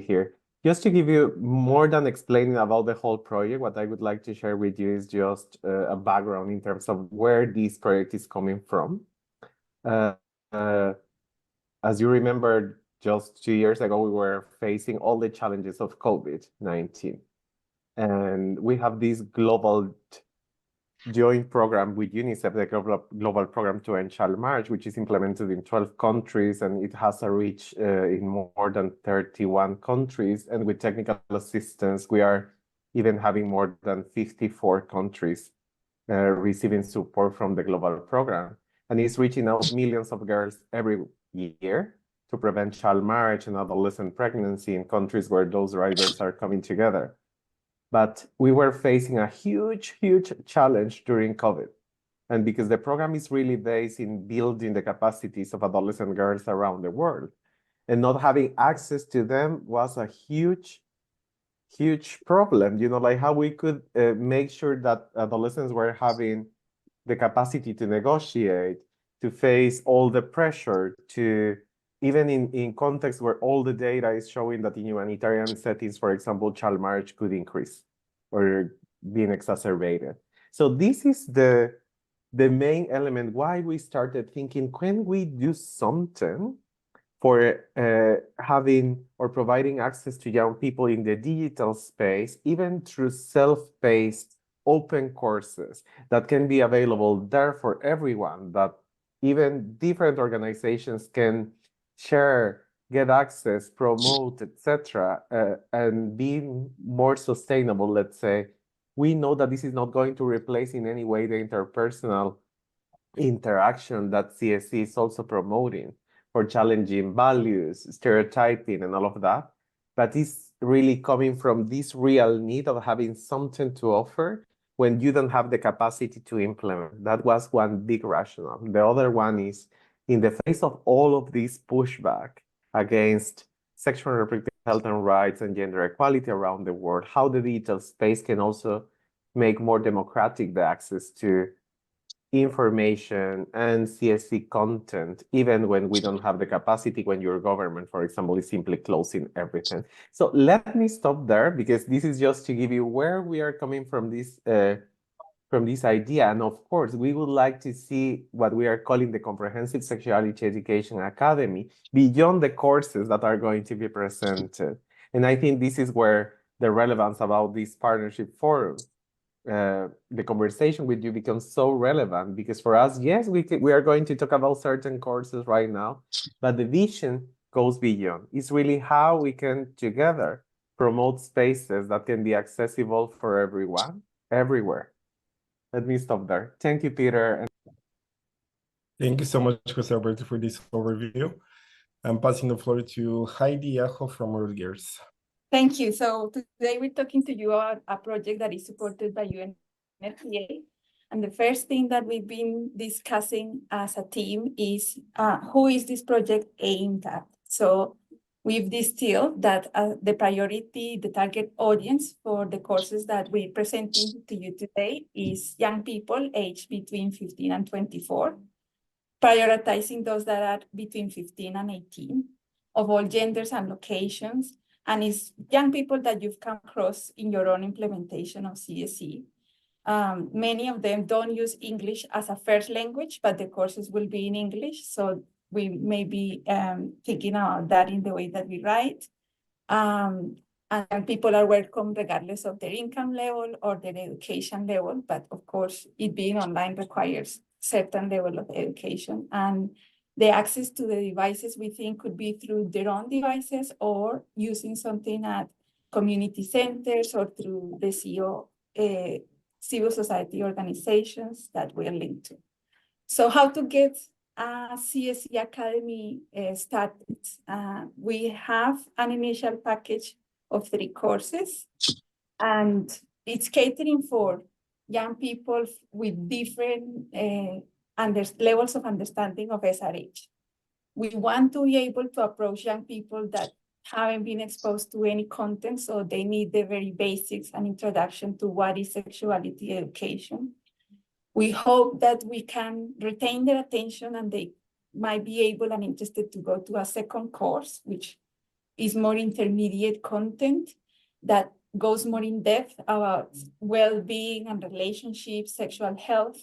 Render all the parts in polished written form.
here. Just to give you more than explaining about the whole project, what I would like to share with you is just a background in terms of where this project is coming from. As you remember, just 2 years ago, we were facing all the challenges of COVID-19. And we have this global joint program with UNICEF, the global program to end child marriage, which is implemented in 12 countries, and it has a reach in more than 31 countries. And with technical assistance, we are even having more than 54 countries receiving support from the global program. And it's reaching out millions of girls every year to prevent child marriage and adolescent pregnancy in countries where those drivers are coming together. But we were facing a huge challenge during COVID. And because the program is really based in building the capacities of adolescent girls around the world, and not having access to them was a huge problem, like how we could make sure that adolescents were having the capacity to negotiate, to face all the pressure, to even in contexts where all the data is showing that in humanitarian settings, for example, child marriage could increase or being exacerbated. So this is the main element why we started thinking, can we do something for having or providing access to young people in the digital space, even through self-paced open courses that can be available there for everyone, that even different organizations can share, get access, promote, etc., and be more sustainable, let's say. We know that this is not going to replace in any way the interpersonal interaction that CSE is also promoting for challenging values, stereotyping, and all of that. But it's really coming from this real need of having something to offer when you don't have the capacity to implement. That was one big rationale. The other one is, in the face of all of this pushback against sexual and reproductive health and rights and gender equality around the world, how the digital space can also make more democratic the access to information and CSC content, even when we don't have the capacity, when your government, for example, is simply closing everything. So let me stop there, because this is just to give you where we are coming from this idea. And of course, we would like to see what we are calling the Comprehensive Sexuality Education Academy beyond the courses that are going to be presented. And I think this is where the relevance about this partnership forum, the conversation with you becomes so relevant, because for us, yes, we are going to talk about certain courses right now, but the vision goes beyond. It's really how we can together promote spaces that can be accessible for everyone, everywhere. Let me stop there. Thank you, Peter. Thank you so much, José Roberto, for this overview. I'm passing the floor to Heidy from Rutgers. Thank you. So today we're talking to you about a project that is supported by UNFPA. And the first thing that we've been discussing as a team is who is this project aimed at? So we've distilled that the priority, the target audience for the courses that we're presenting to you today is young people aged between 15 and 24, prioritizing those that are between 15 and 18, of all genders and locations, and it's young people that you've come across in your own implementation of CSE. Many of them don't use English as a first language, but the courses will be in English, so we may be thinking about that in the way that we write. And people are welcome regardless of their income level or their education level, but of course, it being online requires certain level of education. And the access to the devices, we think, could be through their own devices or using something at community centers or through the civil society organizations that we're linked to. So how to get a CSE Academy started? We have an initial package of 3 courses, and it's catering for young people with different levels of understanding of SRH. We want to be able to approach young people that haven't been exposed to any content, so they need the very basics and introduction to what is sexuality education. We hope that we can retain their attention and they might be able and interested to go to a second course, which is more intermediate content that goes more in depth about well-being and relationships, sexual health.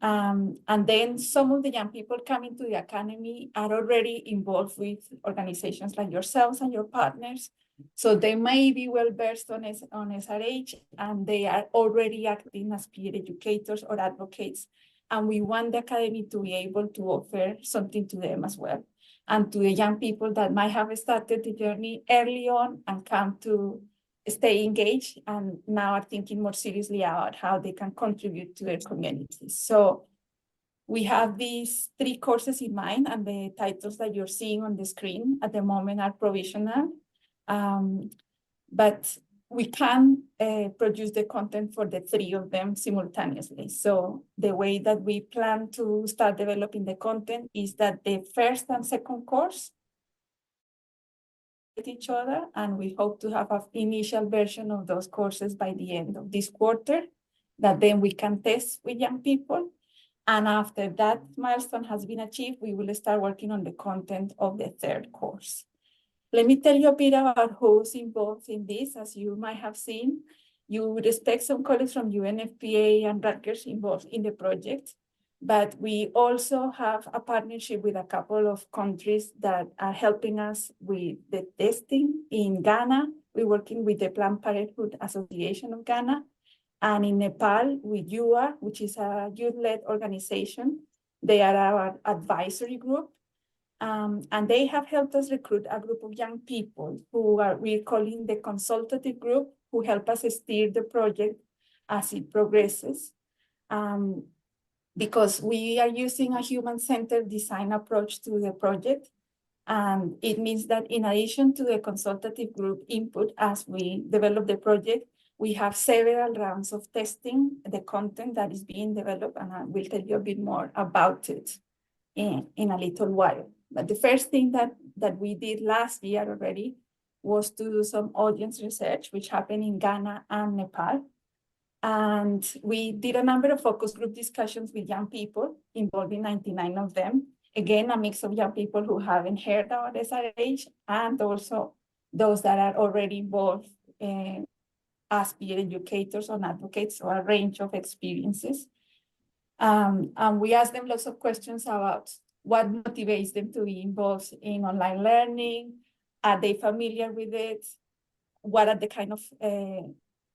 And then some of the young people coming to the academy are already involved with organizations like yourselves and your partners. So they may be well versed on SRH, and they are already acting as peer educators or advocates. And we want the academy to be able to offer something to them as well. And to the young people that might have started the journey early on and come to stay engaged and now are thinking more seriously about how they can contribute to their communities. So we have these 3 courses in mind, and the titles that you're seeing on the screen at the moment are provisional. But we can produce the content for the 3 of them simultaneously. So the way that we plan to start developing the content is that the first and second course with each other, and we hope to have an initial version of those courses by the end of this quarter that then we can test with young people. And after that milestone has been achieved, we will start working on the content of the 3rd course. Let me tell you a bit about who's involved in this. As you might have seen, you would expect some colleagues from UNFPA and Rutgers involved in the project, but we also have a partnership with a couple of countries that are helping us with the testing. In Ghana, we're working with the Planned Parenthood Association of Ghana, and in Nepal with UA, which is a youth-led organization. They are our advisory group. And they have helped us recruit a group of young people who we're calling the consultative group, who help us steer the project as it progresses. Because we are using a human-centered design approach to the project. And it means that in addition to the consultative group input as we develop the project, we have several rounds of testing the content that is being developed, and I will tell you a bit more about it in a little while. But the first thing that we did last year already was to do some audience research, which happened in Ghana and Nepal. And we did a number of focus group discussions with young people, involving 99 of them. Again, a mix of young people who haven't heard about SRH, and also those that are already involved as peer educators or advocates, or a range of experiences. And we asked them lots of questions about what motivates them to be involved in online learning. Are they familiar with it? What are the kind of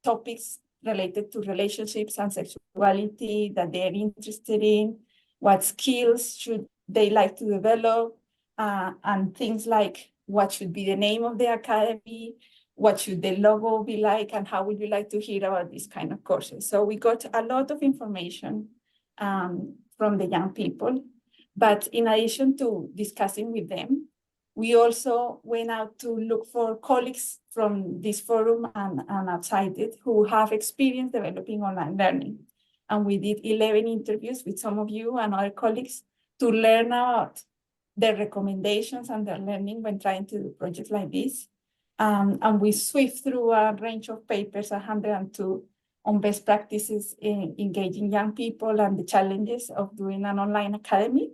topics related to relationships and sexuality that they're interested in? What skills should they like to develop? And things like, what should be the name of the academy? What should the logo be like? And how would you like to hear about these kind of courses? So we got a lot of information from the young people. But in addition to discussing with them, we also went out to look for colleagues from this forum and outside it who have experience developing online learning. And we did 11 interviews with some of you and other colleagues to learn about their recommendations and their learning when trying to do projects like this. And we swept through a range of papers, 102, on best practices in engaging young people and the challenges of doing an online academy.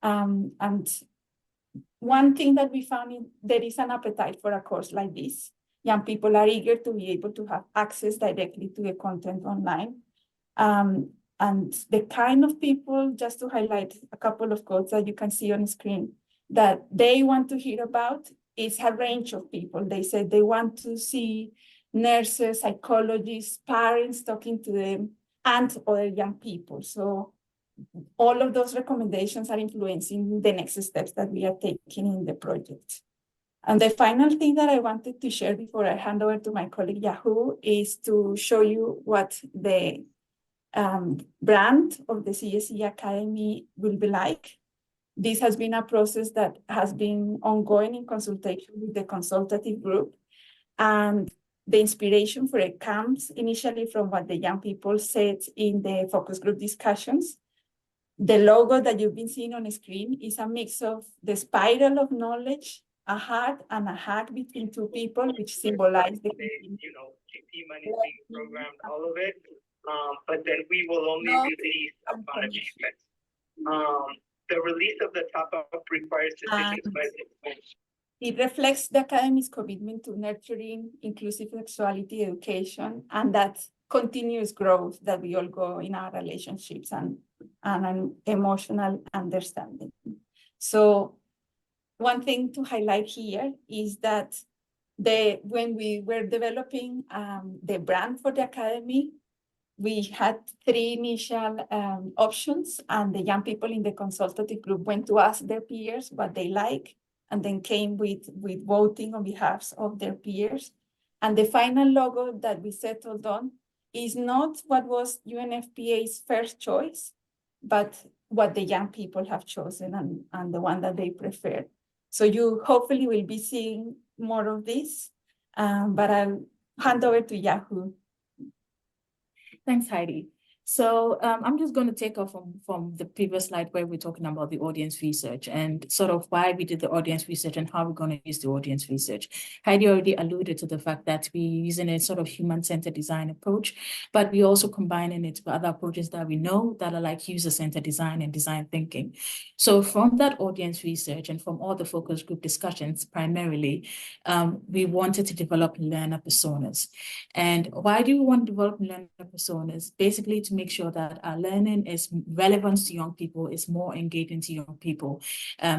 And one thing that we found is there is an appetite for a course like this. Young people are eager to be able to have access directly to the content online. And the kind of people, just to highlight a couple of quotes that you can see on the screen, that they want to hear about is a range of people. They said they want to see nurses, psychologists, parents talking to them, and other young people. So all of those recommendations are influencing the next steps that we are taking in the project. And the final thing that I wanted to share before I hand over to my colleague Yahoo is to show you what the brand of the CSE Academy will be like. This has been a process that has been ongoing in consultation with the consultative group. And the inspiration for it comes initially from what the young people said in the focus group discussions. The logo that you've been seeing on the screen is a mix of the spiral of knowledge, a heart and a hack between two people, which symbolize the GP money being programmed, all of it. But then we will only release upon achievement. The release of the top-up requires decisions by the bench. it reflects the Academy's commitment to nurturing inclusive sexuality education and that continuous growth that we all go in our relationships and an emotional understanding. So one thing to highlight here is that when we were developing the brand for the Academy, we had 3 initial options, and the young people in the consultative group went to ask their peers what they like, and then came with voting on behalf of their peers. And the final logo that we settled on is not what was UNFPA's first choice, but what the young people have chosen and the one that they preferred. So you hopefully will be seeing more of this, but I'll hand over to Yahoo. Thanks, Heidi. So I'm just going to take off from the previous slide where we're talking about the audience research and sort of why we did the audience research and how we're going to use the audience research. Heidi already alluded to the fact that we're using a sort of human-centered design approach, but we're also combining it with other approaches that we know that are like user-centered design and design thinking. So from that audience research and from all the focus group discussions, primarily, we wanted to develop learner personas. And why do we want to develop learner personas? Basically, to make sure that our learning is relevant to young people, is more engaging to young people.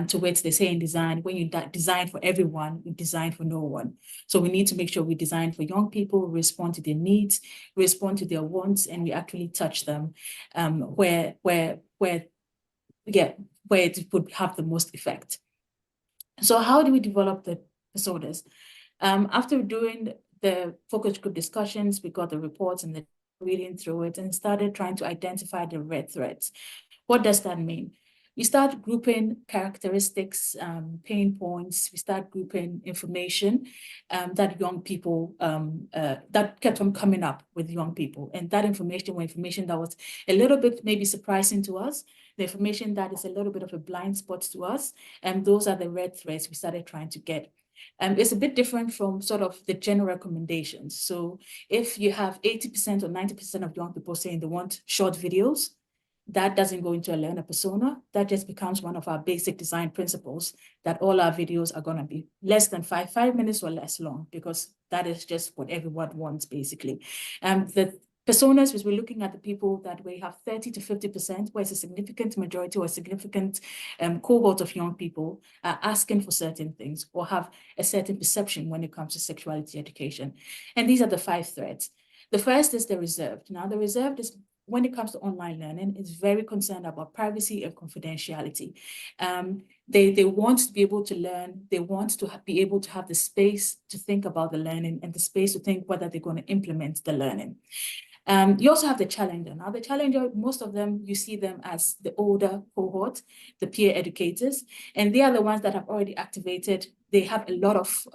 To which they say in design, when you design for everyone, you design for no one. So we need to make sure we design for young people, respond to their needs, respond to their wants, and we actually touch them where it would have the most effect. So how do we develop the personas? After doing the focus group discussions, we got the reports and the reading through it and started trying to identify the red threads. What does that mean? We start grouping characteristics, pain points. We start grouping information that young people, that kept on coming up with young people. And that information was information that was a little bit maybe surprising to us, the information that is a little bit of a blind spot to us. And those are the red threads we started trying to get. It's a bit different from sort of the general recommendations. So if you have 80% or 90% of young people saying they want short videos, that doesn't go into a learner persona. That just becomes one of our basic design principles, that all our videos are going to be less than 5 minutes or less long, because that is just what everyone wants, basically. The personas, which we're looking at the people that we have 30 to 50%, where it's a significant majority or a significant cohort of young people are asking for certain things or have a certain perception when it comes to sexuality education. And these are the 5 threads. The first is the reserved. Now, the reserved is, when it comes to online learning, is very concerned about privacy and confidentiality. They want to be able to learn. They want to be able to have the space to think about the learning and the space to think whether they're going to implement the learning. You also have the challenger. Now, the challenger, most of them, you see them as the older cohort, the peer educators, and they are the ones that have already activated. They have a lot of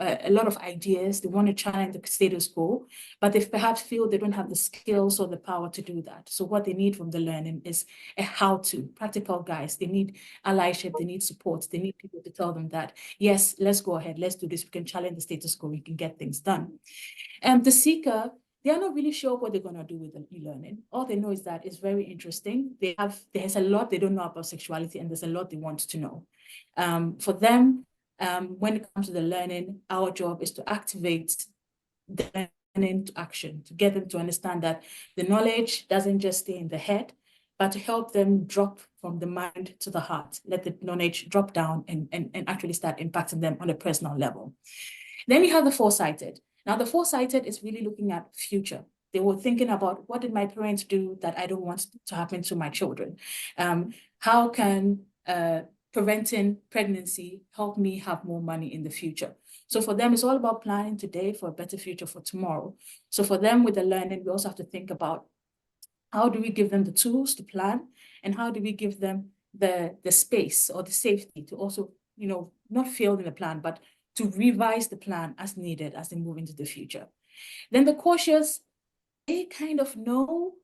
ideas. They want to challenge the status quo, but they perhaps feel they don't have the skills or the power to do that. So what they need from the learning is a how-to, practical guides. They need allyship. They need support. They need people to tell them that, yes, let's go ahead. Let's do this. We can challenge the status quo. We can get things done. And the seeker, they are not really sure what they're going to do with the e-learning. All they know is that it's very interesting. There's a lot they don't know about sexuality, and there's a lot they want to know. For them, when it comes to the learning, our job is to activate the learning to action, to get them to understand that the knowledge doesn't just stay in the head, but to help them drop from the mind to the heart, let the knowledge drop down and actually start impacting them on a personal level. Then we have the foresighted. Now, the foresighted is really looking at future. They were thinking about, what did my parents do that I don't want to happen to my children? How can preventing pregnancy help me have more money in the future? So for them, it's all about planning today for a better future for tomorrow. So for them, with the learning, we also have to think about, how do we give them the tools to plan, and how do we give them the space or the safety to also, not fail in the plan, but to revise the plan as needed as they move into the future. Then the cautious, they kind of know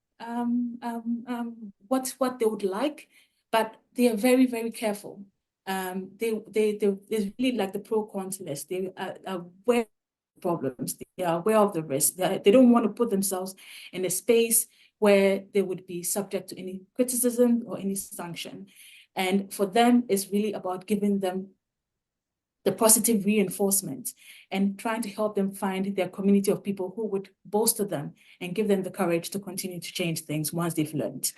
what they would like, but they are very, very careful. They really like the pro-cons list. They are aware of the problems. They are aware of the risk. They don't want to put themselves in a space where they would be subject to any criticism or any sanction. And for them, it's really about giving them the positive reinforcement, and trying to help them find their community of people who would bolster them and give them the courage to continue to change things once they've learned.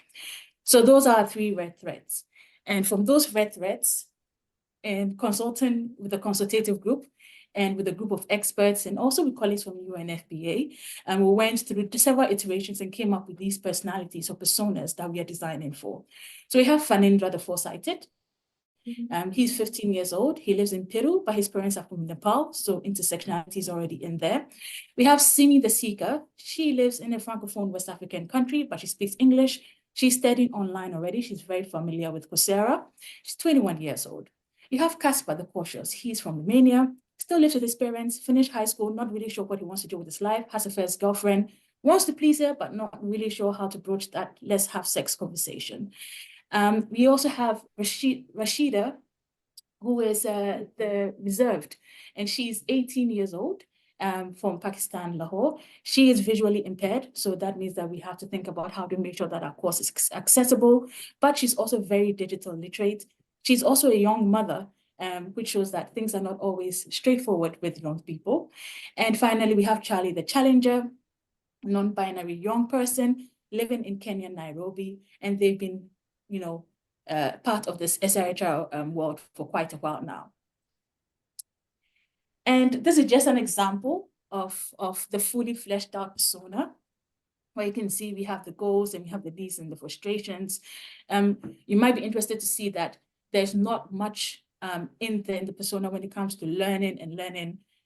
So those are 3 red threads. And from those red threads, and consulting with a consultative group and with a group of experts and also with colleagues from UNFPA, and we went through several iterations and came up with these personalities or personas that we are designing for. So we have Fanindra, the foresighted. He's 15 years old. He lives in Peru, but his parents are from Nepal, so intersectionality is already in there. We have Simi, the seeker. She lives in a Francophone West African country, but she speaks English. She's studying online already. She's very familiar with Coursera. She's 21 years old. You have Casper, the cautious. He's from Romania, still lives with his parents, finished high school, not really sure what he wants to do with his life, has a first girlfriend, wants to please her, but not really sure how to broach that let's have sex conversation. We also have Rashida, who is the reserved, and she's 18 years old, from Pakistan, Lahore. She is visually impaired, so that means that we have to think about how to make sure that our course is accessible, but she's also very digital literate. She's also a young mother, which shows that things are not always straightforward with young people. And finally, we have Charlie, the challenger, non-binary young person living in Kenya, Nairobi, and they've been, part of this SRHR world for quite a while now. And this is just an example of the fully fleshed out persona, where you can see we have the goals and we have the needs and the frustrations. You might be interested to see that there's not much in the persona when it comes to learning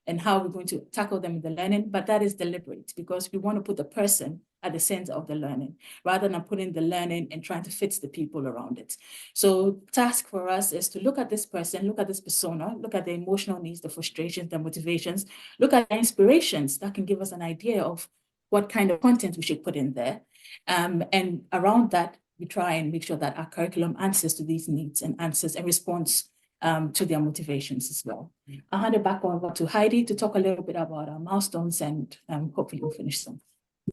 and how we're going to tackle them in the learning, but that is deliberate because we want to put the person at the center of the learning rather than putting the learning and trying to fit the people around it. So task for us is to look at this person, look at this persona, look at the emotional needs, the frustrations, the motivations, look at the inspirations that can give us an idea of what kind of content we should put in there. And around that, we try and make sure that our curriculum answers to these needs and answers and responds to their motivations as well. I'll hand it back over to Heidi to talk a little bit about our milestones and hopefully we'll finish soon.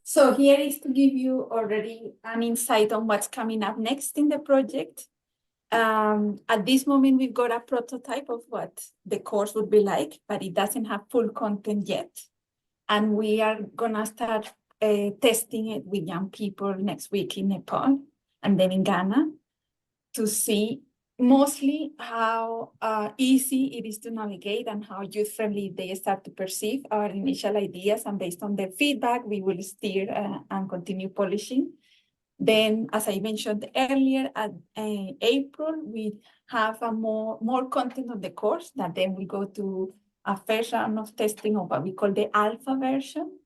So here is to give you already an insight on what's coming up next in the project. At this moment, we've got a prototype of what the course would be like, but it doesn't have full content yet. And we are gonna start testing it with young people next week in Nepal and then in Ghana to see mostly how easy it is to navigate and how youth-friendly they start to perceive our initial ideas. And based on the feedback, we will steer and continue polishing. Then, as I mentioned earlier, at April, we have a more content on the course that then we go to a first round of testing of what we call the alpha version.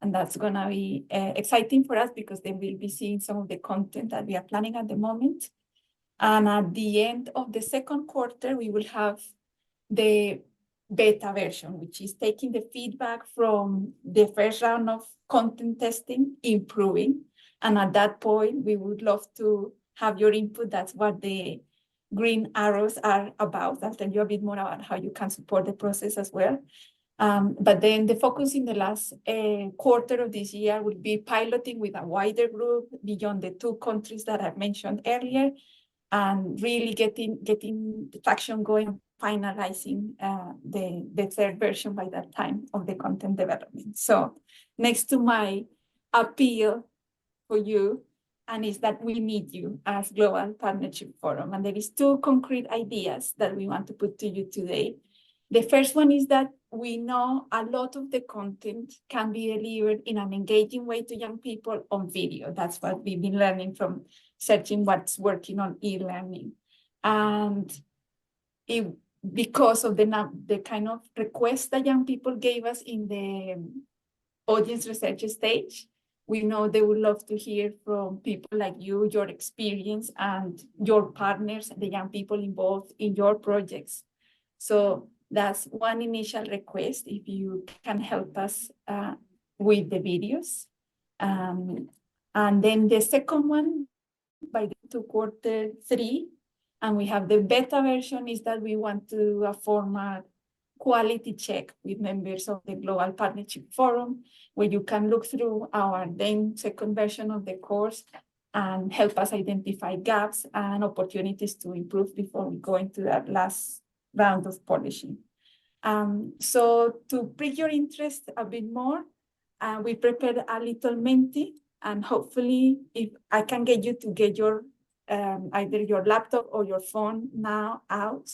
And that's going to be exciting for us because then we'll be seeing some of the content that we are planning at the moment. And at the end of the second quarter, we will have the beta version, which is taking the feedback from the first round of content testing, improving. And at that point, we would love to have your input. That's what the green arrows are about. I'll tell you a bit more about how you can support the process as well. But then the focus in the last quarter of this year will be piloting with a wider group beyond the 2 countries that I've mentioned earlier, and really getting the traction going, finalizing the third version by that time of the content development. So next to my appeal for you, and is that we need you as Global Partnership Forum. And there is 2 concrete ideas that we want to put to you today. The first one is that we know a lot of the content can be delivered in an engaging way to young people on video. That's what we've been learning from searching what's working on e-learning. And because of the kind of requests that young people gave us in the audience research stage, we know they would love to hear from people like you, your experience, and your partners, the young people involved in your projects. So that's one initial request, if you can help us with the videos. And then the second one, by the quarter 3, and we have the beta version, is that we want to form a quality check with members of the Global Partnership Forum, where you can look through our then second version of the course and help us identify gaps and opportunities to improve before we go into that last round of polishing. So to pique your interest a bit more, we prepared a little Menti, and hopefully if I can get you to get your either your laptop or your phone now out,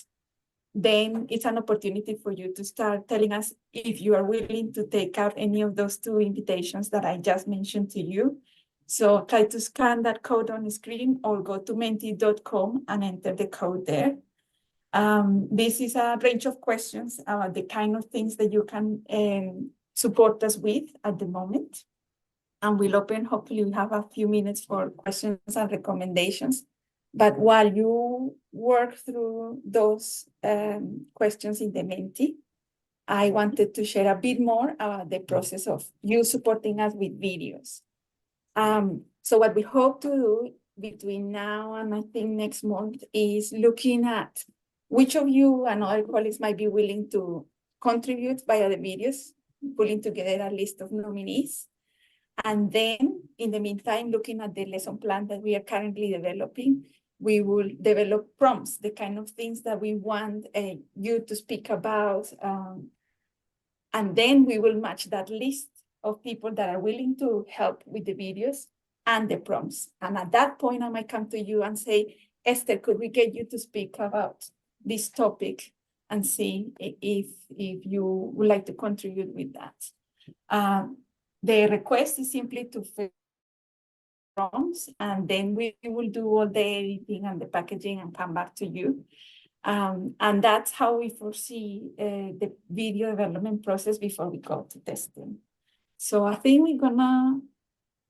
then it's an opportunity for you to start telling us if you are willing to take out any of those 2 invitations that I just mentioned to you. So try to scan that code on the screen or go to menti.com and enter the code there. This is a range of questions, the kind of things that you can support us with at the moment. And we'll open, hopefully we have a few minutes for questions and recommendations. But while you work through those questions in the Menti, I wanted to share a bit more about the process of you supporting us with videos. So what we hope to do between now and I think next month is looking at which of you and other colleagues might be willing to contribute via the videos, pulling together a list of nominees. And then in the meantime, looking at the lesson plan that we are currently developing, we will develop prompts, the kind of things that we want you to speak about. And then we will match that list of people that are willing to help with the videos and the prompts. And at that point, I might come to you and say, Esther, could we get you to speak about this topic and see if you would like to contribute with that. The request is simply to fill prompts, and then we will do all the editing and the packaging and come back to you. And that's how we foresee the video development process before we go to testing. So I think we're gonna,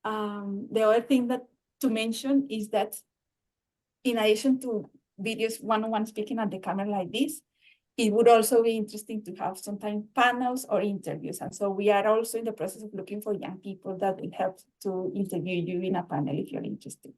the other thing that to mention is that in addition to videos one-on-one speaking at the camera like this, it would also be interesting to have sometimes panels or interviews. And so we are also in the process of looking for young people that will help to interview you in a panel if you're interested.